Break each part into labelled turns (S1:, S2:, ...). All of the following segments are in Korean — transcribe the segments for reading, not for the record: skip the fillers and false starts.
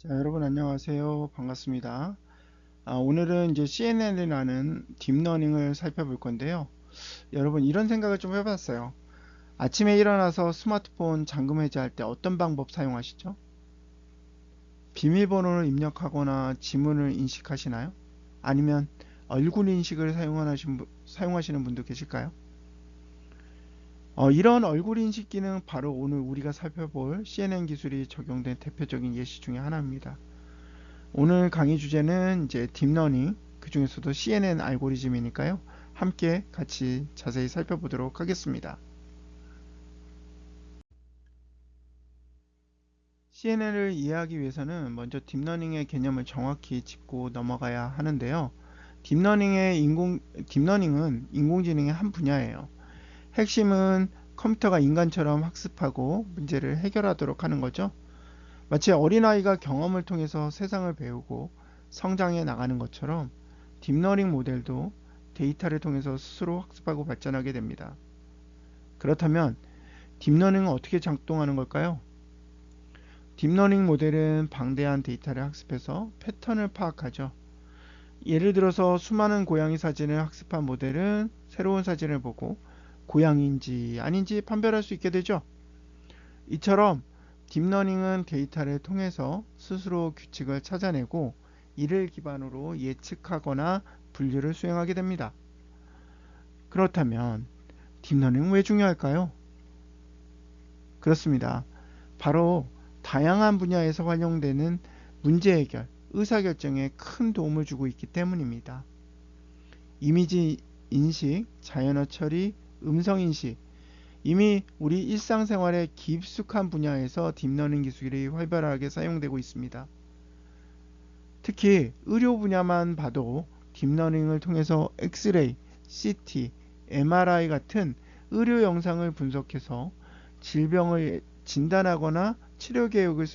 S1: 자, 여러분 안녕하세요. 반갑습니다. 오늘은 이제 CNN이라는 딥러닝을 살펴볼 건데요. 여러분 이런 생각을 좀 해봤어요. 아침에 일어나서 스마트폰 잠금 해제할 때 어떤 방법 사용하시죠? 비밀번호를 입력하거나 지문을 인식하시나요? 아니면 얼굴 인식을 사용하시는 분도 계실까요? 이런 얼굴 인식 기능 바로 오늘 우리가 살펴볼 CNN 기술이 적용된 대표적인 예시 중에 하나입니다. 오늘 강의 주제는 이제 딥러닝, 그 중에서도 CNN 알고리즘이니까요. 함께 같이 자세히 살펴보도록 하겠습니다. CNN을 이해하기 위해서는 먼저 딥러닝의 개념을 정확히 짚고 넘어가야 하는데요. 딥러닝은 인공지능의 한 분야예요. 핵심은 컴퓨터가 인간처럼 학습하고 문제를 해결하도록 하는 거죠. 마치 어린아이가 경험을 통해서 세상을 배우고 성장해 나가는 것처럼 딥러닝 모델도 데이터를 통해서 스스로 학습하고 발전하게 됩니다. 그렇다면 딥러닝은 어떻게 작동하는 걸까요? 딥러닝 모델은 방대한 데이터를 학습해서 패턴을 파악하죠. 예를 들어서 수많은 고양이 사진을 학습한 모델은 새로운 사진을 보고 고양이인지 아닌지 판별할 수 있게 되죠. 이처럼 딥러닝은 데이터를 통해서 스스로 규칙을 찾아내고 이를 기반으로 예측하거나 분류를 수행하게 됩니다. 그렇다면 딥러닝은 왜 중요할까요? 그렇습니다. 바로 다양한 분야에서 활용되는 문제 해결, 의사결정에 큰 도움을 주고 있기 때문입니다. 이미지 인식, 자연어 처리, 음성 인식, 이미 우리 일상생활의 깊숙한 분야에서 딥러닝 기술이 활발하게 사용되고 있습니다. 특히 의료 분야만 봐도 딥러닝을 통해서 엑스레이, CT, MRI 같은 의료 영상을 분석해서 질병을 진단하거나 치료 계획을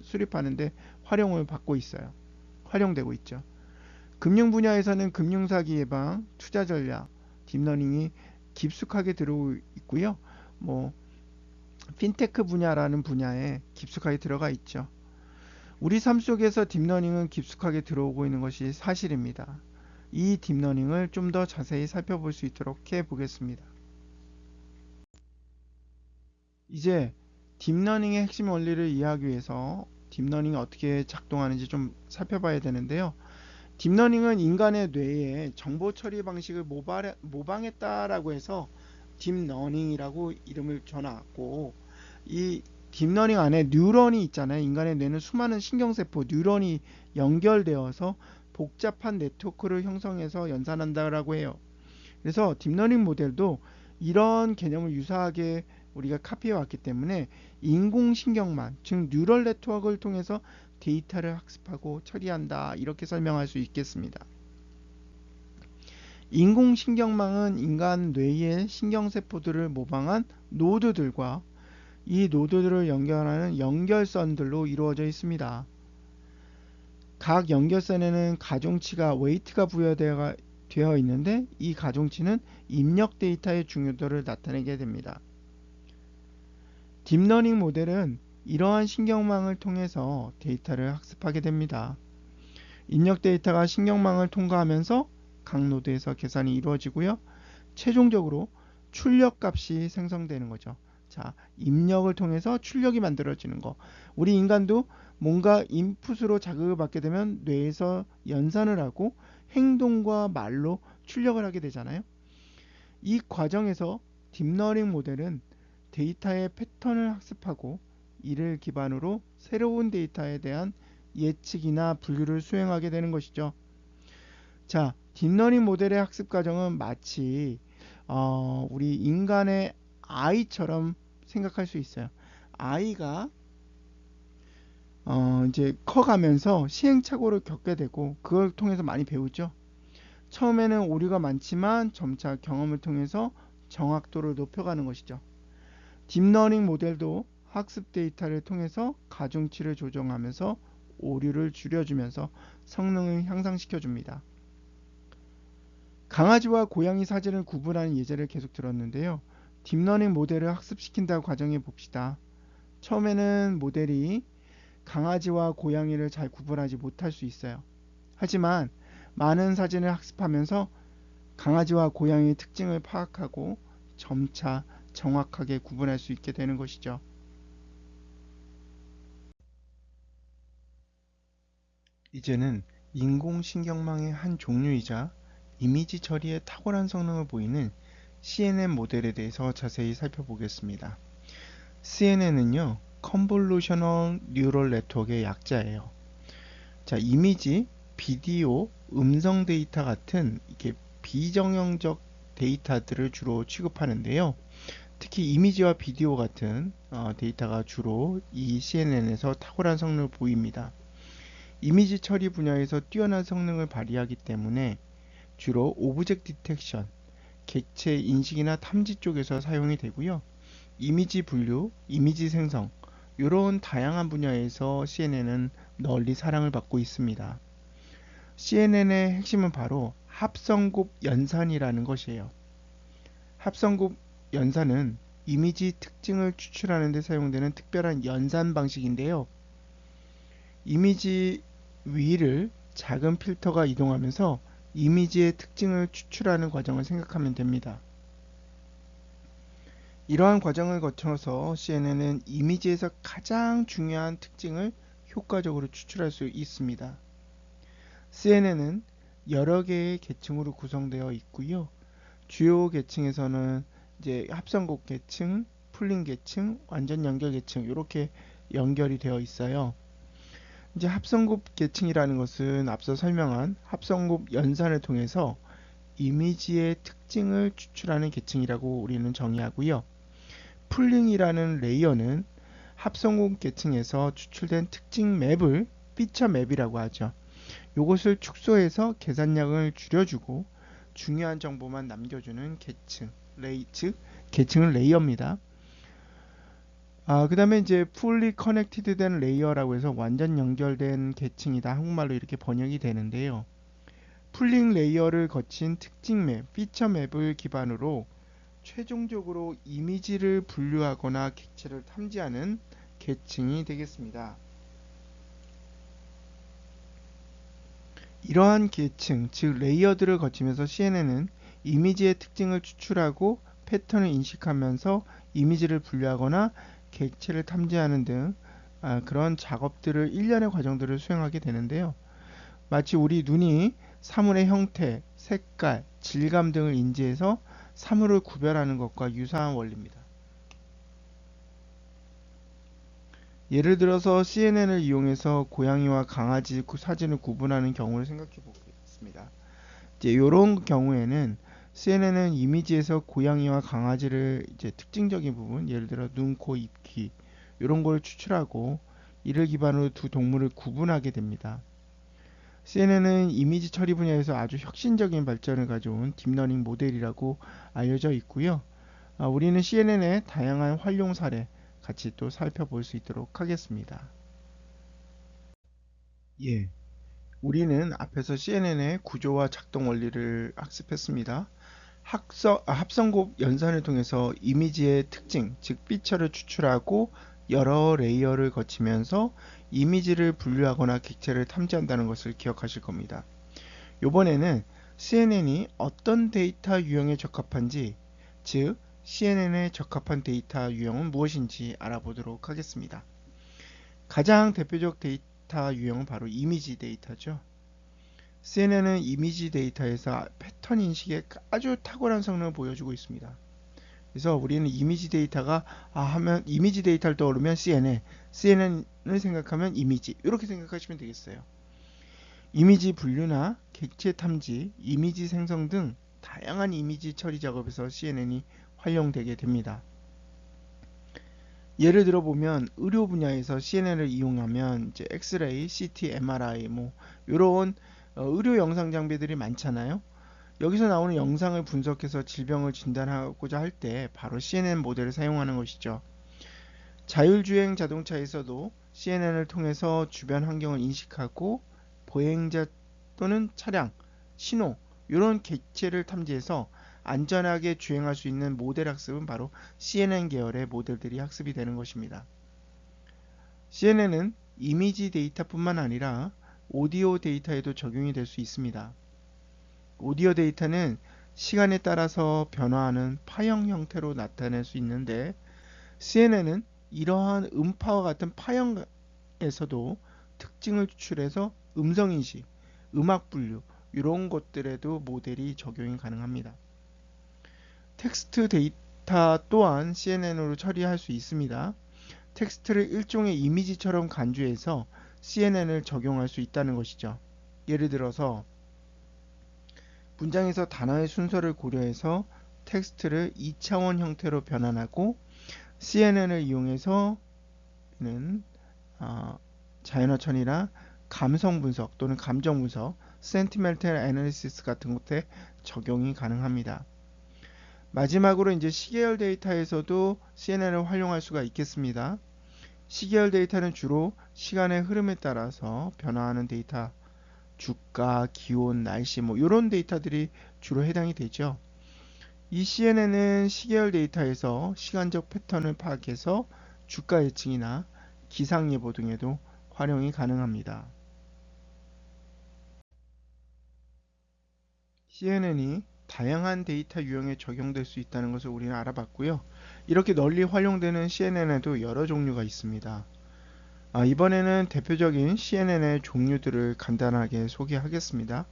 S1: 수립하는 데 활용되고 있죠. 금융 분야에서는 금융사기 예방, 투자 전략, 딥러닝이 깊숙하게 들어오고 있고요. 뭐 핀테크 분야라는 분야에 깊숙하게 들어가 있죠. 우리 삶 속에서 딥러닝은 깊숙하게 들어오고 있는 것이 사실입니다. 이 딥러닝을 좀 더 자세히 살펴볼 수 있도록 해 보겠습니다. 이제 딥러닝의 핵심 원리를 이해하기 위해서 딥러닝이 어떻게 작동하는지 좀 살펴봐야 되는데요. 딥러닝은 인간의 뇌의 정보 처리 방식을 모방했다라고 해서 딥러닝이라고 이름을 줘놨고, 이 딥러닝 안에 뉴런이 있잖아요. 인간의 뇌는 수많은 신경세포 뉴런이 연결되어서 복잡한 네트워크를 형성해서 연산한다라고 해요. 그래서 딥러닝 모델도 이런 개념을 유사하게 우리가 카피해 왔기 때문에 인공신경만, 즉 뉴럴 네트워크를 통해서 데이터를 학습하고 처리한다, 이렇게 설명할 수 있겠습니다. 인공신경망은 인간 뇌의 신경세포들을 모방한 노드들과 이 노드들을 연결하는 연결선들로 이루어져 있습니다. 각 연결선에는 가중치가 웨이트가 부여되어 있는데, 이 가중치는 입력 데이터의 중요도를 나타내게 됩니다. 딥러닝 모델은 이러한 신경망을 통해서 데이터를 학습하게 됩니다. 입력 데이터가 신경망을 통과하면서 각 노드에서 계산이 이루어지고요. 최종적으로 출력 값이 생성되는 거죠. 자, 입력을 통해서 출력이 만들어지는 거. 우리 인간도 뭔가 인풋으로 자극을 받게 되면 뇌에서 연산을 하고 행동과 말로 출력을 하게 되잖아요. 이 과정에서 딥러닝 모델은 데이터의 패턴을 학습하고 이를 기반으로 새로운 데이터에 대한 예측이나 분류를 수행하게 되는 것이죠. 자, 딥러닝 모델의 학습 과정은 마치 우리 인간의 아이처럼 생각할 수 있어요. 아이가 이제 커가면서 시행착오를 겪게 되고 그걸 통해서 많이 배우죠. 처음에는 오류가 많지만 점차 경험을 통해서 정확도를 높여가는 것이죠. 딥러닝 모델도 학습 데이터를 통해서 가중치를 조정하면서 오류를 줄여주면서 성능을 향상시켜 줍니다. 강아지와 고양이 사진을 구분하는 예제를 계속 들었는데요. 딥러닝 모델을 학습시킨다고 가정해 봅시다. 처음에는 모델이 강아지와 고양이를 잘 구분하지 못할 수 있어요. 하지만 많은 사진을 학습하면서 강아지와 고양이의 특징을 파악하고 점차 정확하게 구분할 수 있게 되는 것이죠. 이제는 인공신경망의 한 종류이자 이미지 처리에 탁월한 성능을 보이는 CNN 모델에 대해서 자세히 살펴보겠습니다. CNN은요, Convolutional Neural Network의 약자예요. 자, 이미지, 비디오, 음성 데이터 같은 이렇게 비정형적 데이터들을 주로 취급하는데요. 특히 이미지와 비디오 같은 데이터가 주로 이 CNN에서 탁월한 성능을 보입니다. 이미지 처리 분야에서 뛰어난 성능을 발휘하기 때문에 주로 오브젝트 디텍션, 객체 인식이나 탐지 쪽에서 사용이 되고요. 이미지 분류, 이미지 생성, 이런 다양한 분야에서 CNN은 널리 사랑을 받고 있습니다. CNN의 핵심은 바로 합성곱 연산이라는 것이에요. 합성곱 연산은 이미지 특징을 추출하는 데 사용되는 특별한 연산 방식인데요. 이미지 위를 작은 필터가 이동하면서 이미지의 특징을 추출하는 과정을 생각하면 됩니다. 이러한 과정을 거쳐서 CNN은 이미지에서 가장 중요한 특징을 효과적으로 추출할 수 있습니다. CNN은 여러 개의 계층으로 구성되어 있고요. 주요 계층에서는 이제 합성곱 계층, 풀링 계층, 완전 연결 계층 이렇게 연결이 되어 있어요. 이제 합성곱 계층이라는 것은 앞서 설명한 합성곱 연산을 통해서 이미지의 특징을 추출하는 계층이라고 우리는 정의하고요. 풀링이라는 레이어는 합성곱 계층에서 추출된 특징 맵을 피처 맵이라고 하죠. 이것을 축소해서 계산량을 줄여주고 중요한 정보만 남겨주는 계층, 즉 계층은 레이어입니다. 그 다음에 이제 fully connected 된 레이어라고 해서 완전 연결된 계층이다. 한국말로 이렇게 번역이 되는데요. 풀링 레이어를 거친 특징 맵, 피처 맵을 기반으로 최종적으로 이미지를 분류하거나 객체를 탐지하는 계층이 되겠습니다. 이러한 계층, 즉 레이어들을 거치면서 CNN은 이미지의 특징을 추출하고 패턴을 인식하면서 이미지를 분류하거나 객체를 탐지하는 등 그런 작업들을 일련의 과정들을 수행하게 되는데요. 마치 우리 눈이 사물의 형태, 색깔, 질감 등을 인지해서 사물을 구별하는 것과 유사한 원리입니다. 예를 들어서 CNN을 이용해서 고양이와 강아지 사진을 구분하는 경우를 생각해 보겠습니다. 이제 이런 경우에는 CNN은 이미지에서 고양이와 강아지를 이제 특징적인 부분, 예를 들어 눈, 코, 입, 귀 이런 걸 추출하고 이를 기반으로 두 동물을 구분하게 됩니다. CNN은 이미지 처리 분야에서 아주 혁신적인 발전을 가져온 딥러닝 모델이라고 알려져 있고요. 우리는 CNN의 다양한 활용 사례 같이 또 살펴볼 수 있도록 하겠습니다. 예, 우리는 앞에서 CNN의 구조와 작동 원리를 학습했습니다. 합성곱 연산을 통해서 이미지의 특징, 즉 피처를 추출하고 여러 레이어를 거치면서 이미지를 분류하거나 객체를 탐지한다는 것을 기억하실 겁니다. 이번에는 CNN이 어떤 데이터 유형에 적합한지, 즉 CNN에 적합한 데이터 유형은 무엇인지 알아보도록 하겠습니다. 가장 대표적 데이터 유형은 바로 이미지 데이터죠. CNN은 이미지 데이터에서 패턴 인식에 아주 탁월한 성능을 보여주고 있습니다. 그래서 우리는 이미지 데이터가 하면 이미지 데이터를 떠오르면 CNN을 생각하면 이미지 이렇게 생각하시면 되겠어요. 이미지 분류나 객체 탐지, 이미지 생성 등 다양한 이미지 처리 작업에서 CNN이 활용되게 됩니다. 예를 들어 보면 의료 분야에서 CNN을 이용하면 이제 엑스레이, CT, MRI 이런 의료 영상 장비들이 많잖아요. 여기서 나오는 영상을 분석해서 질병을 진단하고자 할 때 바로 CNN 모델을 사용하는 것이죠. 자율주행 자동차에서도 CNN을 통해서 주변 환경을 인식하고 보행자 또는 차량, 신호 이런 객체를 탐지해서 안전하게 주행할 수 있는 모델 학습은 바로 CNN 계열의 모델들이 학습이 되는 것입니다. CNN은 이미지 데이터뿐만 아니라 오디오 데이터에도 적용이 될 수 있습니다. 오디오 데이터는 시간에 따라서 변화하는 파형 형태로 나타낼 수 있는데 CNN은 이러한 음파와 같은 파형에서도 특징을 추출해서 음성인식, 음악 분류 이런 것들에도 모델이 적용이 가능합니다. 텍스트 데이터 또한 CNN으로 처리할 수 있습니다. 텍스트를 일종의 이미지처럼 간주해서 CNN을 적용할 수 있다는 것이죠. 예를 들어서 문장에서 단어의 순서를 고려해서 텍스트를 2차원 형태로 변환하고 CNN을 이용해서 자연어천이나 감성 분석 또는 감정 분석, Sentimental Analysis 같은 것에 적용이 가능합니다. 마지막으로 이제 시계열 데이터에서도 CNN을 활용할 수가 있겠습니다. 시계열 데이터는 주로 시간의 흐름에 따라서 변화하는 데이터, 주가, 기온, 날씨 뭐 이런 데이터들이 주로 해당이 되죠. 이 CNN은 시계열 데이터에서 시간적 패턴을 파악해서 주가 예측이나 기상 예보 등에도 활용이 가능합니다. CNN이 다양한 데이터 유형에 적용될 수 있다는 것을 우리는 알아봤고요. 이렇게 널리 활용되는 CNN에도 여러 종류가 있습니다. 이번에는 대표적인 CNN의 종류들을 간단하게 소개하겠습니다.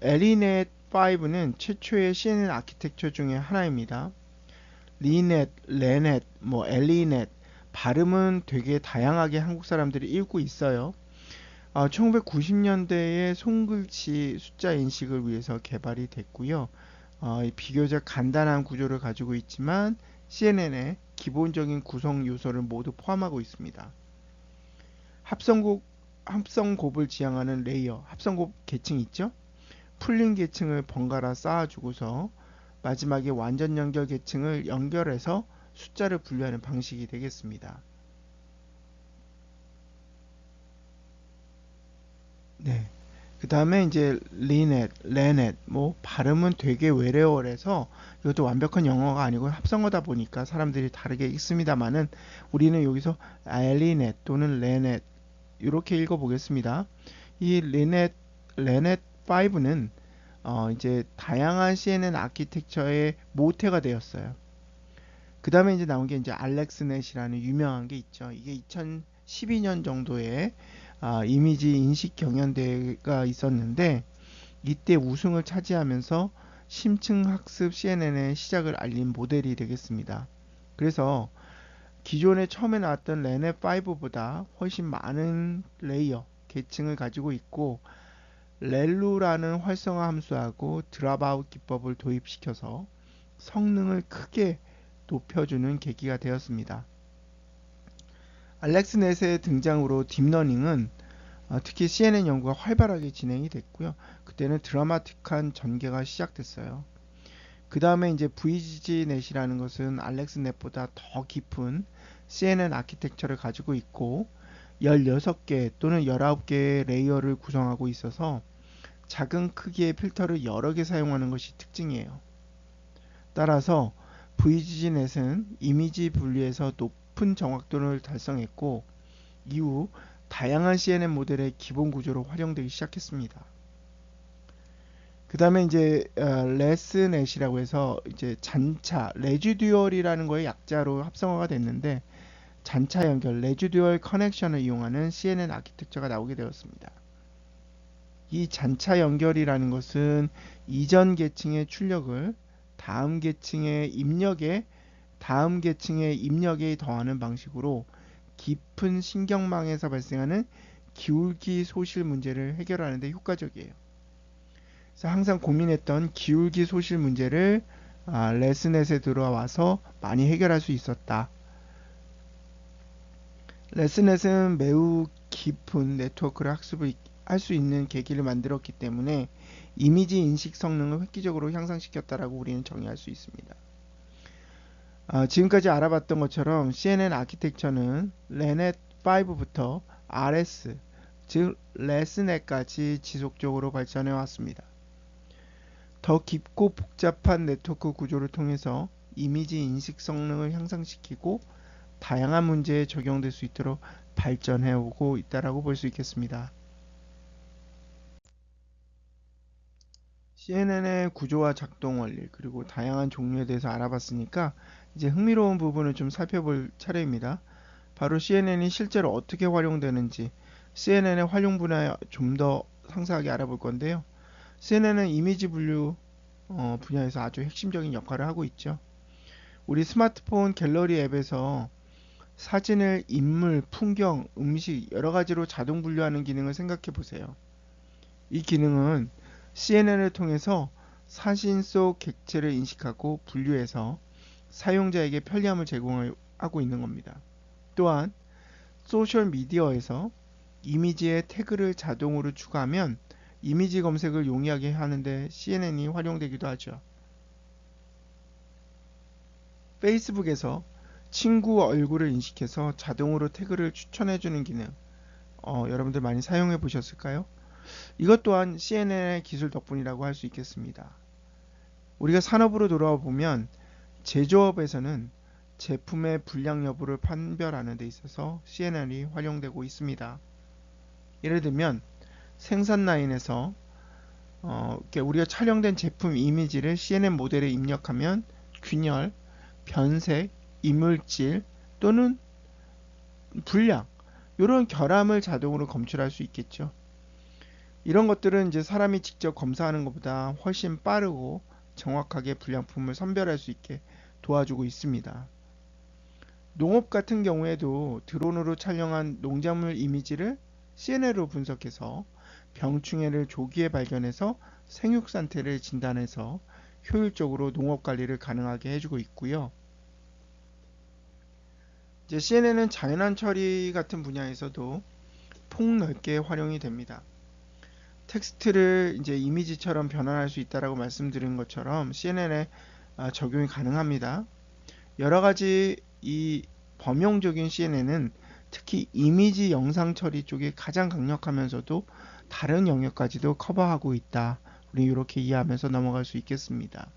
S1: 엘리넷 5는 최초의 CNN 아키텍처 중에 하나입니다. 리넷, 레넷, 엘리넷 발음은 되게 다양하게 한국 사람들이 읽고 있어요. 1990년대에 손글씨 숫자 인식을 위해서 개발이 됐고요. 비교적 간단한 구조를 가지고 있지만 CNN의 기본적인 구성 요소를 모두 포함하고 있습니다. 합성곱을 지향하는 레이어, 합성곱 계층 있죠? 풀린 계층을 번갈아 쌓아주고서 마지막에 완전 연결 계층을 연결해서 숫자를 분류하는 방식이 되겠습니다. 네. 그 다음에 이제 리넷, 레넷, 발음은 되게 외래어라서 이것도 완벽한 영어가 아니고 합성어다 보니까 사람들이 다르게 읽습니다만은 우리는 여기서 엘리넷 또는 레넷 이렇게 읽어보겠습니다. 이 리넷, 레넷 5는 이제 다양한 CNN 아키텍처의 모태가 되었어요. 그 다음에 이제 나온 게 이제 알렉스넷이라는 유명한 게 있죠. 이게 2012년 정도에 이미지 인식 경연대회가 있었는데 이때 우승을 차지하면서 심층 학습 CNN의 시작을 알린 모델이 되겠습니다. 그래서 기존에 처음에 나왔던 레넷 5보다 훨씬 많은 레이어, 계층을 가지고 있고 렐루라는 활성화 함수하고 드랍아웃 기법을 도입시켜서 성능을 크게 높여주는 계기가 되었습니다. 알렉스넷의 등장으로 딥러닝은 특히 CNN 연구가 활발하게 진행이 됐고요. 그때는 드라마틱한 전개가 시작됐어요. 그 다음에 이제 VGNet이라는 것은 알렉스넷보다 더 깊은 CNN 아키텍처를 가지고 있고 16개 또는 19개의 레이어를 구성하고 있어서 작은 크기의 필터를 여러 개 사용하는 것이 특징이에요. 따라서 VGNet은 이미지 분리에서 높은 정확도를 달성했고 이후 다양한 CNN 모델의 기본 구조로 활용되기 시작했습니다. 그 다음에 이제 레스넷이라고 해서 이제 잔차, 레지듀얼이라는 거의 약자로 합성어가 됐는데 잔차 연결, 레지듀얼 커넥션을 이용하는 CNN 아키텍처가 나오게 되었습니다. 이 잔차 연결이라는 것은 이전 계층의 출력을 다음 계층의 입력에 더하는 방식으로 깊은 신경망에서 발생하는 기울기 소실 문제를 해결하는 데 효과적이에요. 그래서 항상 고민했던 기울기 소실 문제를 레스넷에 들어와서 많이 해결할 수 있었다. 레스넷은 매우 깊은 네트워크를 학습을 할 수 있는 계기를 만들었기 때문에 이미지 인식 성능을 획기적으로 향상시켰다라고 우리는 정의할 수 있습니다. 지금까지 알아봤던 것처럼 CNN 아키텍처는 레넷 5부터 RS, 즉 레스넷까지 지속적으로 발전해 왔습니다. 더 깊고 복잡한 네트워크 구조를 통해서 이미지 인식 성능을 향상시키고 다양한 문제에 적용될 수 있도록 발전해 오고 있다라고 볼 수 있겠습니다. CNN의 구조와 작동 원리 그리고 다양한 종류에 대해서 알아봤으니까 이제 흥미로운 부분을 좀 살펴볼 차례입니다. 바로 CNN이 실제로 어떻게 활용되는지 CNN의 활용 분야에 좀 더 상세하게 알아볼 건데요. CNN은 이미지 분류 분야에서 아주 핵심적인 역할을 하고 있죠. 우리 스마트폰 갤러리 앱에서 사진을 인물, 풍경, 음식 여러 가지로 자동 분류하는 기능을 생각해 보세요. 이 기능은 CNN을 통해서 사진 속 객체를 인식하고 분류해서 사용자에게 편리함을 제공하고 있는 겁니다. 또한 소셜 미디어에서 이미지에 태그를 자동으로 추가하면 이미지 검색을 용이하게 하는데 CNN이 활용되기도 하죠. 페이스북에서 친구 얼굴을 인식해서 자동으로 태그를 추천해주는 기능, 여러분들 많이 사용해 보셨을까요? 이것 또한 CNN의 기술 덕분이라고 할 수 있겠습니다. 우리가 산업으로 돌아와 보면 제조업에서는 제품의 불량 여부를 판별하는 데 있어서 CNN이 활용되고 있습니다. 예를 들면 생산 라인에서 우리가 촬영된 제품 이미지를 CNN 모델에 입력하면 균열, 변색, 이물질 또는 불량 이런 결함을 자동으로 검출할 수 있겠죠. 이런 것들은 이제 사람이 직접 검사하는 것보다 훨씬 빠르고 정확하게 불량품을 선별할 수 있게 도와주고 있습니다. 농업 같은 경우에도 드론으로 촬영한 농작물 이미지를 CNN으로 분석해서 병충해를 조기에 발견해서 생육 상태를 진단해서 효율적으로 농업 관리를 가능하게 해주고 있고요. 이제 CNN은 자연환 처리 같은 분야에서도 폭넓게 활용이 됩니다. 텍스트를 이제 이미지처럼 변환할 수 있다라고 말씀드린 것처럼 CNN에 적용이 가능합니다. 여러 가지 이 범용적인 CNN은 특히 이미지 영상 처리 쪽에 가장 강력하면서도 다른 영역까지도 커버하고 있다. 우리 이렇게 이해하면서 넘어갈 수 있겠습니다.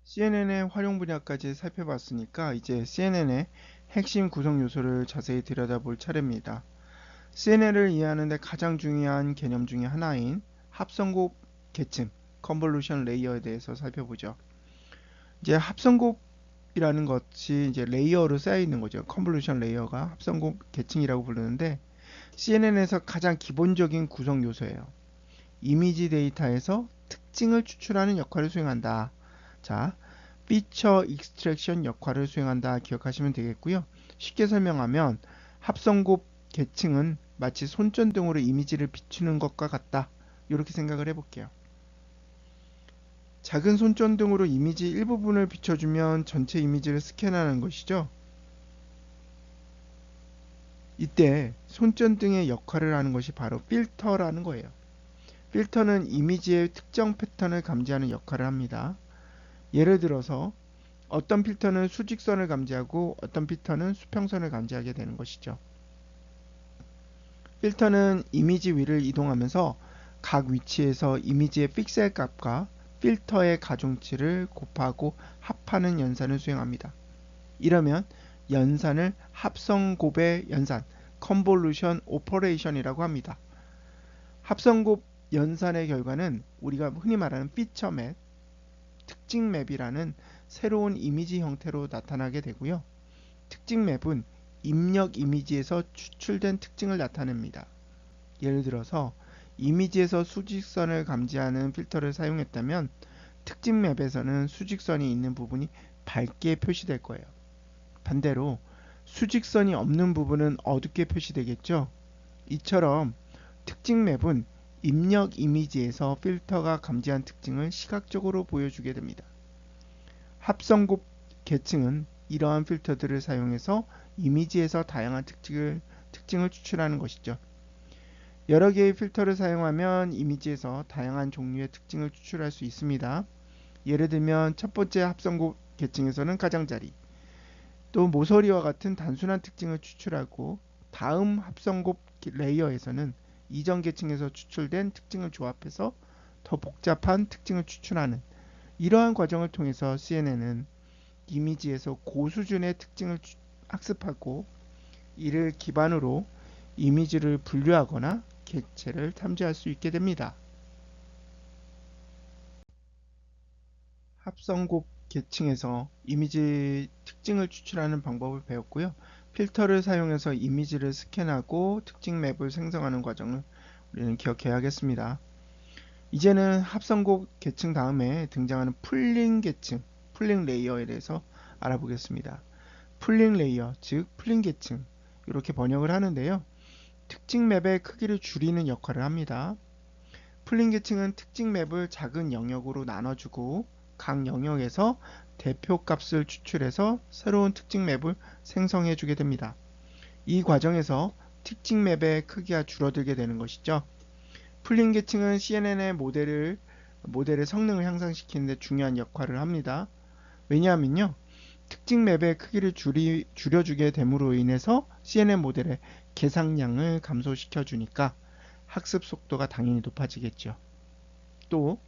S1: CNN의 활용 분야까지 살펴봤으니까 이제 CNN의 핵심 구성 요소를 자세히 들여다볼 차례입니다. CNN을 이해하는 데 가장 중요한 개념 중에 하나인 합성곱 계층, 컨볼루션 레이어에 대해서 살펴보죠. 이제 합성곱이라는 것이 이제 레이어로 쌓여 있는 거죠. 컨볼루션 레이어가 합성곱 계층이라고 부르는데 CNN에서 가장 기본적인 구성 요소예요. 이미지 데이터에서 특징을 추출하는 역할을 수행한다. 자, 피처 익스트랙션 역할을 수행한다 기억하시면 되겠고요. 쉽게 설명하면 합성곱 계층은 마치 손전등으로 이미지를 비추는 것과 같다. 이렇게 생각을 해볼게요. 작은 손전등으로 이미지 일부분을 비춰주면 전체 이미지를 스캔하는 것이죠. 이때 손전등의 역할을 하는 것이 바로 필터라는 거예요. 필터는 이미지의 특정 패턴을 감지하는 역할을 합니다. 예를 들어서 어떤 필터는 수직선을 감지하고 어떤 필터는 수평선을 감지하게 되는 것이죠. 필터는 이미지 위를 이동하면서 각 위치에서 이미지의 픽셀 값과 필터의 가중치를 곱하고 합하는 연산을 수행합니다. 이러면 연산을 합성곱의 연산, 컨볼루션 오퍼레이션이라고 합니다. 합성곱 연산의 결과는 우리가 흔히 말하는 피처 맵, 특징 맵이라는 새로운 이미지 형태로 나타나게 되고요. 특징 맵은 입력 이미지에서 추출된 특징을 나타냅니다. 예를 들어서 이미지에서 수직선을 감지하는 필터를 사용했다면 특징 맵에서는 수직선이 있는 부분이 밝게 표시될 거예요. 반대로 수직선이 없는 부분은 어둡게 표시되겠죠. 이처럼 특징 맵은 입력 이미지에서 필터가 감지한 특징을 시각적으로 보여주게 됩니다. 합성곱 계층은 이러한 필터들을 사용해서 이미지에서 다양한 특징을 추출하는 것이죠. 여러 개의 필터를 사용하면 이미지에서 다양한 종류의 특징을 추출할 수 있습니다. 예를 들면 첫 번째 합성곱 계층에서는 가장자리, 또 모서리와 같은 단순한 특징을 추출하고 다음 합성곱 레이어에서는 이전 계층에서 추출된 특징을 조합해서 더 복잡한 특징을 추출하는 이러한 과정을 통해서 CNN은 이미지에서 고수준의 특징을 학습하고 이를 기반으로 이미지를 분류하거나 객체를 탐지할 수 있게 됩니다. 합성곱 계층에서 이미지 특징을 추출하는 방법을 배웠고요. 필터를 사용해서 이미지를 스캔하고 특징 맵을 생성하는 과정을 우리는 기억해야겠습니다. 이제는 합성곱 계층 다음에 등장하는 풀링 계층, 풀링 레이어에 대해서 알아보겠습니다. 풀링 레이어, 즉 풀링 계층 이렇게 번역을 하는데요. 특징 맵의 크기를 줄이는 역할을 합니다. 풀링 계층은 특징 맵을 작은 영역으로 나눠주고 각 영역에서 대표 값을 추출해서 새로운 특징 맵을 생성해 주게 됩니다. 이 과정에서 특징 맵의 크기가 줄어들게 되는 것이죠. 풀링 계층은 CNN의 모델의 성능을 향상시키는 데 중요한 역할을 합니다. 왜냐하면요, 특징 맵의 크기를 줄여주게 됨으로 인해서 CNN 모델의 계산량을 감소시켜 주니까 학습 속도가 당연히 높아지겠죠. 또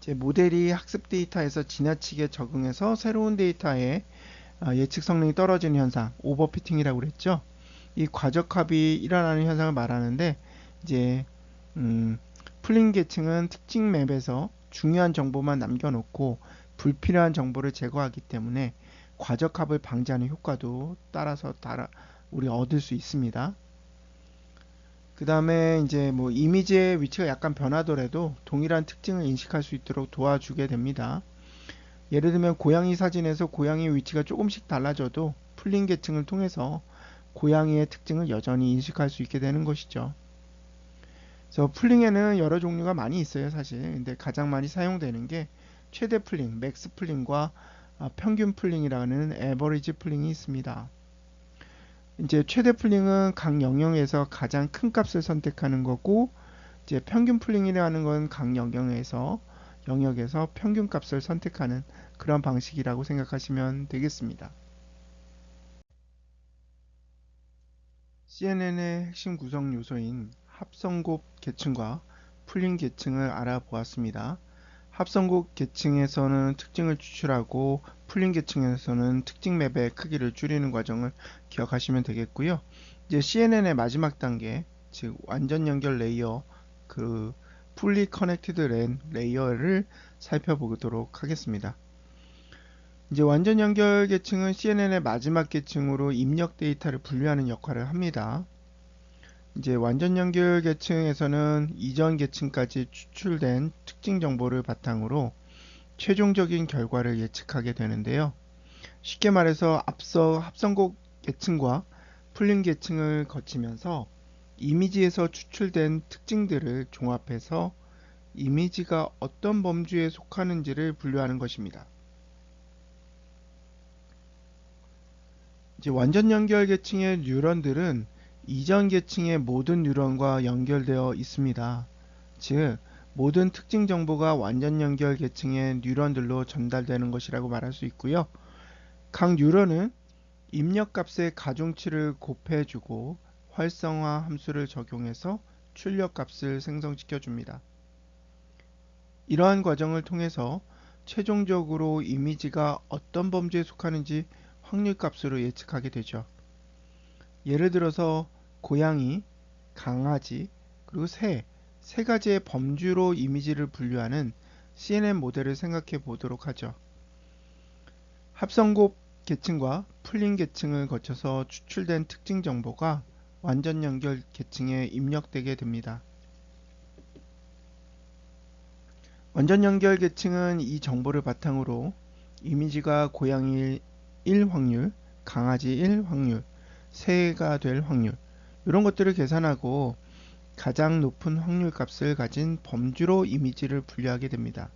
S1: 제 모델이 학습 데이터에서 지나치게 적응해서 새로운 데이터에 예측 성능이 떨어지는 현상, 오버피팅이라고 그랬죠. 이 과적합이 일어나는 현상을 말하는데 이제 풀링 계층은 특징 맵에서 중요한 정보만 남겨놓고 불필요한 정보를 제거하기 때문에 과적합을 방지하는 효과도 따라서 우리 얻을 수 있습니다. 그 다음에 이제 뭐 이미지의 위치가 약간 변하더라도 동일한 특징을 인식할 수 있도록 도와주게 됩니다. 예를 들면 고양이 사진에서 고양이의 위치가 조금씩 달라져도 풀링 계층을 통해서 고양이의 특징을 여전히 인식할 수 있게 되는 것이죠. 그래서 풀링에는 여러 종류가 많이 있어요, 사실. 근데 가장 많이 사용되는 게 최대 풀링, 맥스 풀링과 평균 풀링이라는 에버리지 풀링이 있습니다. 이제 최대 풀링은 각 영역에서 가장 큰 값을 선택하는 거고, 이제 평균 풀링이라는 건 각 영역에서 평균 값을 선택하는 그런 방식이라고 생각하시면 되겠습니다. CNN의 핵심 구성 요소인 합성곱 계층과 풀링 계층을 알아보았습니다. 합성곱 계층에서는 특징을 추출하고 풀링 계층에서는 특징 맵의 크기를 줄이는 과정을 기억하시면 되겠고요. 이제 CNN의 마지막 단계, 즉 완전 연결 레이어, 그 fully connected LAN 레이어를 살펴보도록 하겠습니다. 이제 완전 연결 계층은 CNN의 마지막 계층으로 입력 데이터를 분류하는 역할을 합니다. 이제 완전 연결 계층에서는 이전 계층까지 추출된 특징 정보를 바탕으로 최종적인 결과를 예측하게 되는데요. 쉽게 말해서 앞서 합성곱 계층과 풀링 계층을 거치면서 이미지에서 추출된 특징들을 종합해서 이미지가 어떤 범주에 속하는지를 분류하는 것입니다. 이제 완전 연결 계층의 뉴런들은 이전 계층의 모든 뉴런과 연결되어 있습니다. 즉, 모든 특징 정보가 완전 연결 계층의 뉴런들로 전달되는 것이라고 말할 수 있고요. 각 뉴런은 입력값의 가중치를 곱해주고 활성화 함수를 적용해서 출력값을 생성시켜 줍니다. 이러한 과정을 통해서 최종적으로 이미지가 어떤 범주에 속하는지 확률값으로 예측하게 되죠. 예를 들어서 고양이, 강아지, 그리고 세 가지의 범주로 이미지를 분류하는 CNN 모델을 생각해 보도록 하죠. 합성곱 계층과 풀링 계층을 거쳐서 추출된 특징 정보가 완전 연결 계층에 입력되게 됩니다. 완전 연결 계층은 이 정보를 바탕으로 이미지가 고양이 1 확률, 강아지 1 확률, 새가 될 확률 이런 것들을 계산하고 가장 높은 확률 값을 가진 범주로 이미지를 분류하게 됩니다.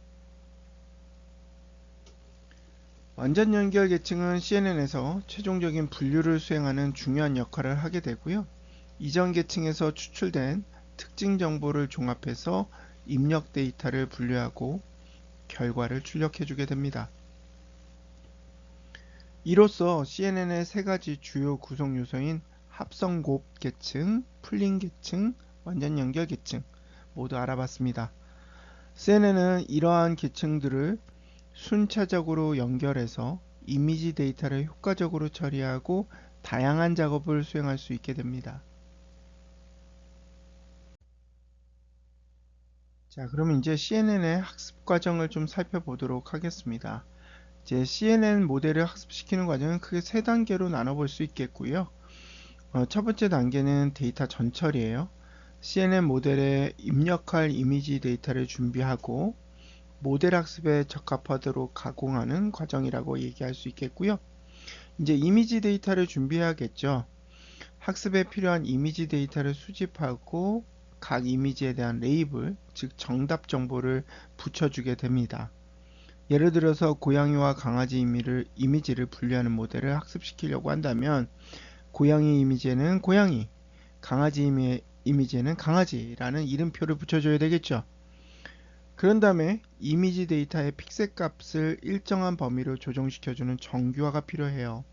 S1: 완전 연결 계층은 CNN에서 최종적인 분류를 수행하는 중요한 역할을 하게 되고요. 이전 계층에서 추출된 특징 정보를 종합해서 입력 데이터를 분류하고 결과를 출력해 주게 됩니다. 이로써 CNN의 세 가지 주요 구성 요소인 합성곱 계층, 풀링 계층, 완전 연결 계층 모두 알아봤습니다. CNN은 이러한 계층들을 순차적으로 연결해서 이미지 데이터를 효과적으로 처리하고 다양한 작업을 수행할 수 있게 됩니다. 자, 그럼 이제 CNN의 학습 과정을 좀 살펴보도록 하겠습니다. 이제 CNN 모델을 학습시키는 과정은 크게 세 단계로 나눠볼 수 있겠고요. 첫 번째 단계는 데이터 전처리예요. CNN 모델에 입력할 이미지 데이터를 준비하고 모델 학습에 적합하도록 가공하는 과정이라고 얘기할 수 있겠고요. 이제 이미지 데이터를 준비해야겠죠. 학습에 필요한 이미지 데이터를 수집하고 각 이미지에 대한 레이블, 즉 정답 정보를 붙여주게 됩니다. 예를 들어서 고양이와 강아지 이미지를 분류하는 모델을 학습시키려고 한다면 고양이 이미지에는 고양이, 강아지 이미지에는 강아지라는 이름표를 붙여줘야 되겠죠. 그런 다음에 이미지 데이터의 픽셀 값을 일정한 범위로 조정시켜주는 정규화가 필요해요.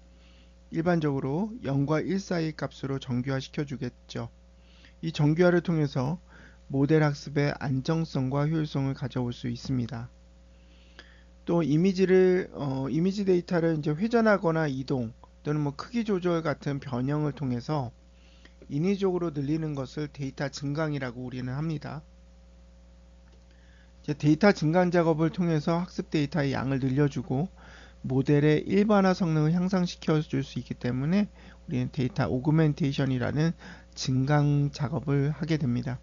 S1: 일반적으로 0과 1 사이 값으로 정규화 시켜주겠죠. 이 정규화를 통해서 모델 학습의 안정성과 효율성을 가져올 수 있습니다. 또 이미지 데이터를 이제 회전하거나 이동 또는 뭐 크기 조절 같은 변형을 통해서 인위적으로 늘리는 것을 데이터 증강이라고 우리는 합니다. 이제 데이터 증강 작업을 통해서 학습 데이터의 양을 늘려주고 모델의 일반화 성능을 향상시켜 줄 수 있기 때문에 우리는 데이터 오그멘테이션이라는 증강 작업을 하게 됩니다.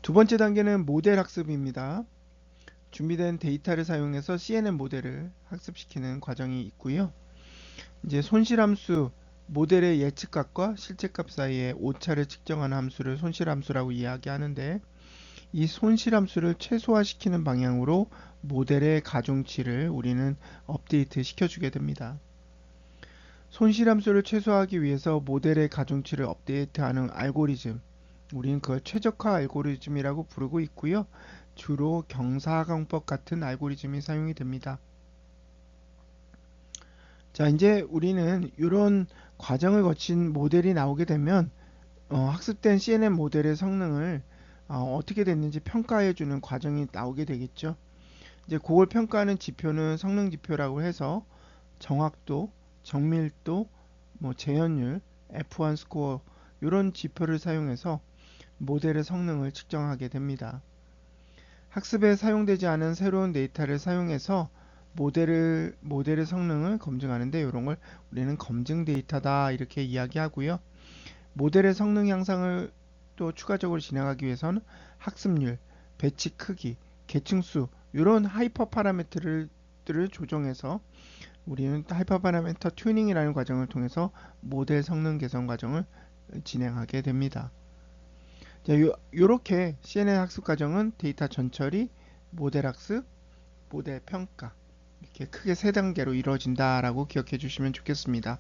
S1: 두 번째 단계는 모델 학습입니다. 준비된 데이터를 사용해서 CNN 모델을 학습시키는 과정이 있고요. 이제 손실함수, 모델의 예측값과 실제값 사이의 오차를 측정하는 함수를 손실함수라고 이야기하는데 이 손실함수를 최소화시키는 방향으로 모델의 가중치를 우리는 업데이트 시켜주게 됩니다. 손실함수를 최소화하기 위해서 모델의 가중치를 업데이트하는 알고리즘, 우리는 그걸 최적화 알고리즘이라고 부르고 있고요. 주로 경사광법 같은 알고리즘이 사용이 됩니다. 자, 이제 우리는 이런 과정을 거친 모델이 나오게 되면 학습된 CNN 모델의 성능을 어떻게 됐는지 평가해주는 과정이 나오게 되겠죠. 이제 그걸 평가하는 지표는 성능 지표라고 해서 정확도, 정밀도, 뭐 재현율, F1 스코어 이런 지표를 사용해서 모델의 성능을 측정하게 됩니다. 학습에 사용되지 않은 새로운 데이터를 사용해서 모델의 성능을 검증하는데 이런 걸 우리는 검증 데이터다 이렇게 이야기하고요. 모델의 성능 향상을 또 추가적으로 진행하기 위해서는 학습률, 배치 크기, 계층수 이런 하이퍼 파라미터를 조정해서 우리는 하이퍼 파라미터 튜닝이라는 과정을 통해서 모델 성능 개선 과정을 진행하게 됩니다. 자, 요렇게 CNN 학습 과정은 데이터 전처리, 모델 학습, 모델 평가 이렇게 크게 세 단계로 이루어진다라고 기억해 주시면 좋겠습니다.